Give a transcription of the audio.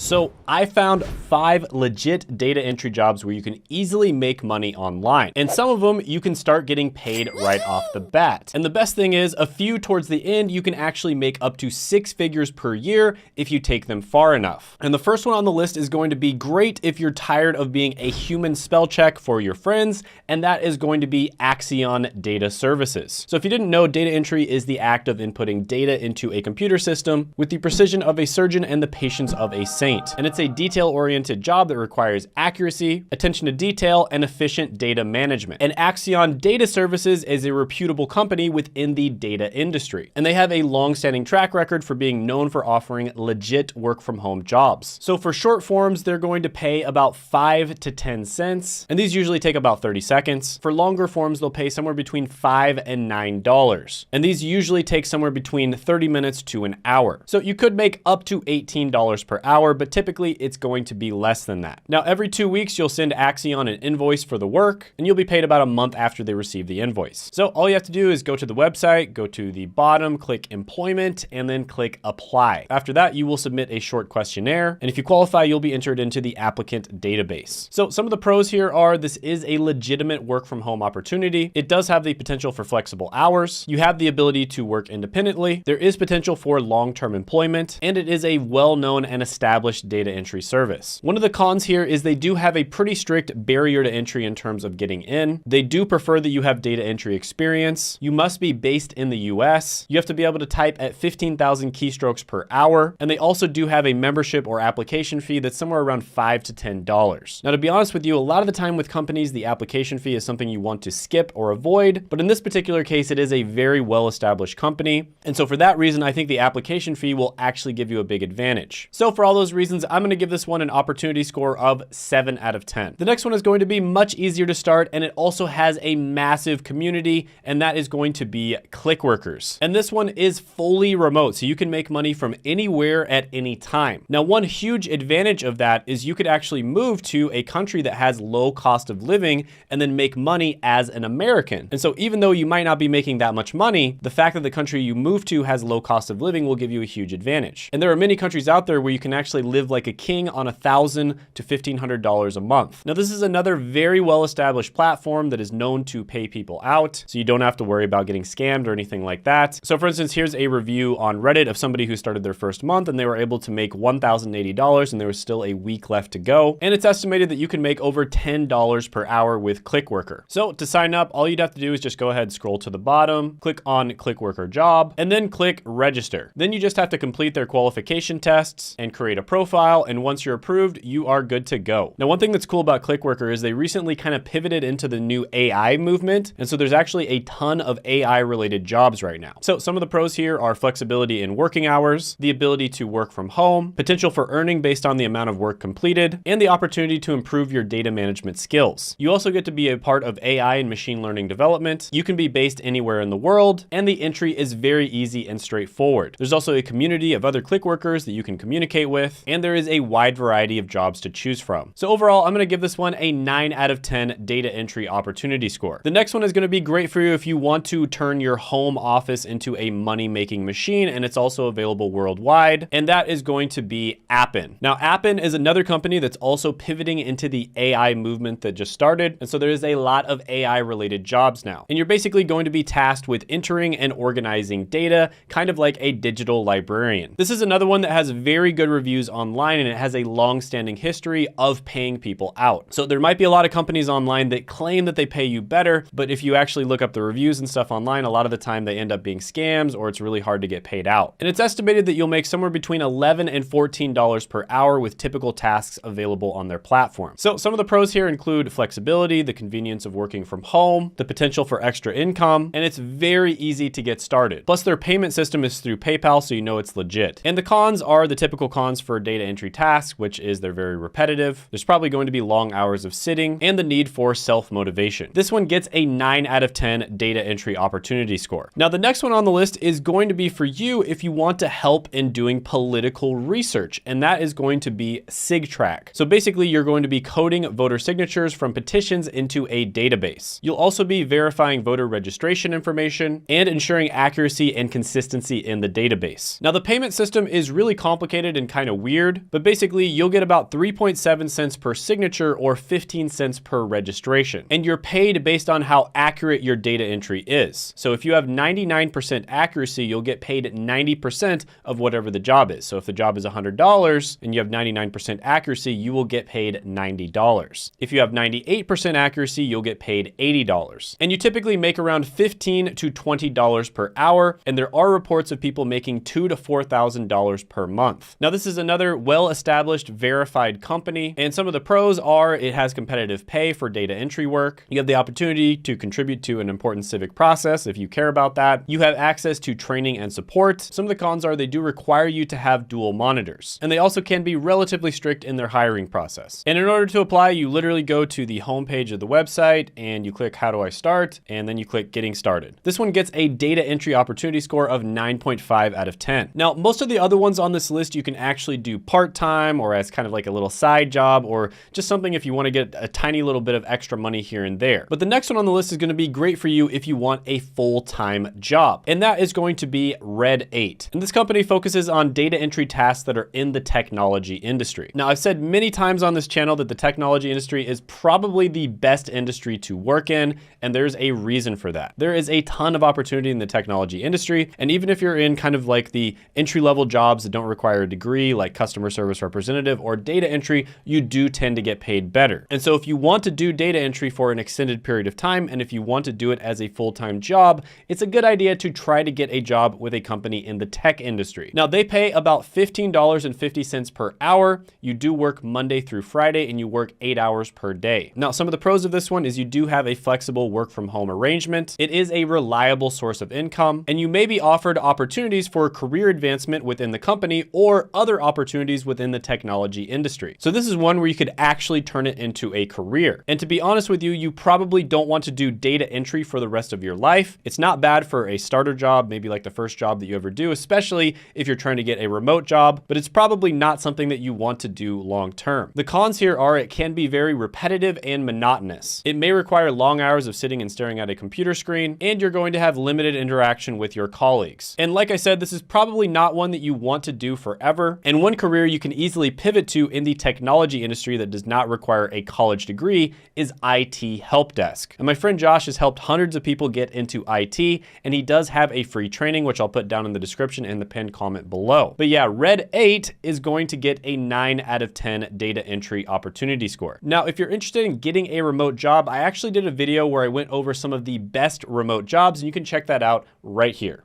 So I found 5 legit data entry jobs where you can easily make money online. And some of them you can start getting paid right off the bat. And the best thing is a few towards the end, you can actually make up to 6 figures per year if you take them far enough. And the first one on the list is going to be great if you're tired of being a human spell check for your friends, and that is going to be Axion Data Services. So if you didn't know, data entry is the act of inputting data into a computer system with the precision of a surgeon and the patience of a saint. And it's a detail-oriented job that requires accuracy, attention to detail, and efficient data management. And Axion Data Services is a reputable company within the data industry. And they have a long-standing track record for being known for offering legit work-from-home jobs. So for short forms, they're going to pay about 5 to 10 cents, and these usually take about 30 seconds. For longer forms, they'll pay somewhere between $5 and $9. And these usually take somewhere between 30 minutes to an hour. So you could make up to $18 per hour, but typically it's going to be less than that. Now, every 2 weeks, you'll send Axion an invoice for the work, and you'll be paid about a month after they receive the invoice. So all you have to do is go to the website, go to the bottom, click employment, and then click apply. After that, you will submit a short questionnaire, and if you qualify, you'll be entered into the applicant database. So some of the pros here are this is a legitimate work from home opportunity. It does have the potential for flexible hours. You have the ability to work independently. There is potential for long-term employment, and it is a well-known and established data entry service. One of the cons here is they do have a pretty strict barrier to entry in terms of getting in. They do prefer that you have data entry experience. You must be based in the US. You have to be able to type at 15,000 keystrokes per hour. And they also do have a membership or application fee that's somewhere around $5 to $10. Now, to be honest with you, a lot of the time with companies, the application fee is something you want to skip or avoid. But in this particular case, it is a very well-established company. And so for that reason, I think the application fee will actually give you a big advantage. So for all those reasons, I'm going to give this one an opportunity score of 7 out of 10. The next one is going to be much easier to start, and it also has a massive community, and that is going to be Clickworkers. And this one is fully remote, so you can make money from anywhere at any time. Now, one huge advantage of that is you could actually move to a country that has low cost of living and then make money as an American. And so even though you might not be making that much money, the fact that the country you move to has low cost of living will give you a huge advantage. And there are many countries out there where you can actually live like a king on $1,000 to $1,500 a month. Now, this is another very well-established platform that is known to pay people out, so you don't have to worry about getting scammed or anything like that. So for instance, here's a review on Reddit of somebody who started their first month and they were able to make $1,080 and there was still a week left to go. And it's estimated that you can make over $10 per hour with Clickworker. So to sign up, all you'd have to do is just go ahead and scroll to the bottom, click on Clickworker job, and then click register. Then you just have to complete their qualification tests and create a profile. And once you're approved, you are good to go. Now, one thing that's cool about Clickworker is they recently kind of pivoted into the new AI movement. And so there's actually a ton of AI related jobs right now. So some of the pros here are flexibility in working hours, the ability to work from home, potential for earning based on the amount of work completed, and the opportunity to improve your data management skills. You also get to be a part of AI and machine learning development. You can be based anywhere in the world, and the entry is very easy and straightforward. There's also a community of other Clickworkers that you can communicate with, and there is a wide variety of jobs to choose from. So overall, I'm going to give this one a 9 out of 10 data entry opportunity score. The next one is going to be great for you if you want to turn your home office into a money-making machine, and it's also available worldwide, and that is going to be Appen. Now, Appen is another company that's also pivoting into the AI movement that just started, and so there is a lot of AI-related jobs now. And you're basically going to be tasked with entering and organizing data, kind of like a digital librarian. This is another one that has very good reviews online, and it has a long-standing history of paying people out. So there might be a lot of companies online that claim that they pay you better, but if you actually look up the reviews and stuff online, a lot of the time they end up being scams or it's really hard to get paid out. And it's estimated that you'll make somewhere between $11 and $14 per hour with typical tasks available on their platform. So some of the pros here include flexibility, the convenience of working from home, the potential for extra income, and it's very easy to get started. Plus their payment system is through PayPal, so you know it's legit. And the cons are the typical cons for data entry tasks, which is they're very repetitive. There's probably going to be long hours of sitting and the need for self-motivation. This one gets a 9 out of 10 data entry opportunity score. Now, the next one on the list is going to be for you if you want to help in doing political research, and that is going to be SigTrack. So basically, you're going to be coding voter signatures from petitions into a database. You'll also be verifying voter registration information and ensuring accuracy and consistency in the database. Now, the payment system is really complicated and kind of weird. weird, but basically you'll get about 3.7 cents per signature or 15 cents per registration. And you're paid based on how accurate your data entry is. So if you have 99% accuracy, you'll get paid 90% of whatever the job is. So if the job is $100 and you have 99% accuracy, you will get paid $90. If you have 98% accuracy, you'll get paid $80. And you typically make around $15 to $20 per hour, and there are reports of people making $2,000 to $4,000 per month. Now, this is another well-established, verified company, and some of the pros are it has competitive pay for data entry work. You have the opportunity to contribute to an important civic process if you care about that. You have access to training and support. Some of the cons are they do require you to have dual monitors, and they also can be relatively strict in their hiring process. And in order to apply, you literally go to the homepage of the website and you click how do I start, and then you click getting started. This one gets a data entry opportunity score of 9.5 out of 10. Now, most of the other ones on this list you can actually do part-time or as kind of like a little side job or just something if you want to get a tiny little bit of extra money here and there. But the next one on the list is going to be great for you if you want a full-time job, and that is going to be Red 8. And this company focuses on data entry tasks that are in the technology industry. Now, I've said many times on this channel that the technology industry is probably the best industry to work in, and there's a reason for that. There is a ton of opportunity in the technology industry, and even if you're in kind of like the entry-level jobs that don't require a degree, like customer service representative or data entry, you do tend to get paid better. And so if you want to do data entry for an extended period of time, and if you want to do it as a full-time job, it's a good idea to try to get a job with a company in the tech industry. Now, they pay about $15.50 per hour. You do work Monday through Friday, and you work 8 hours per day. Now, some of the pros of this one is you do have a flexible work from home arrangement. It is a reliable source of income, and you may be offered opportunities for career advancement within the company or other opportunities within the technology industry. So this is one where you could actually turn it into a career. And to be honest with you, you probably don't want to do data entry for the rest of your life. It's not bad for a starter job, maybe like the first job that you ever do, especially if you're trying to get a remote job, but it's probably not something that you want to do long term. The cons here are it can be very repetitive and monotonous. It may require long hours of sitting and staring at a computer screen, and you're going to have limited interaction with your colleagues. And like I said, this is probably not one that you want to do forever. And one career you can easily pivot to in the technology industry that does not require a college degree is IT help desk. And my friend Josh has helped hundreds of people get into IT, and he does have a free training, which I'll put down in the description and the pinned comment below. But yeah, Red 8 is going to get a 9 out of 10 data entry opportunity score. Now, if you're interested in getting a remote job, I actually did a video where I went over some of the best remote jobs, and you can check that out right here.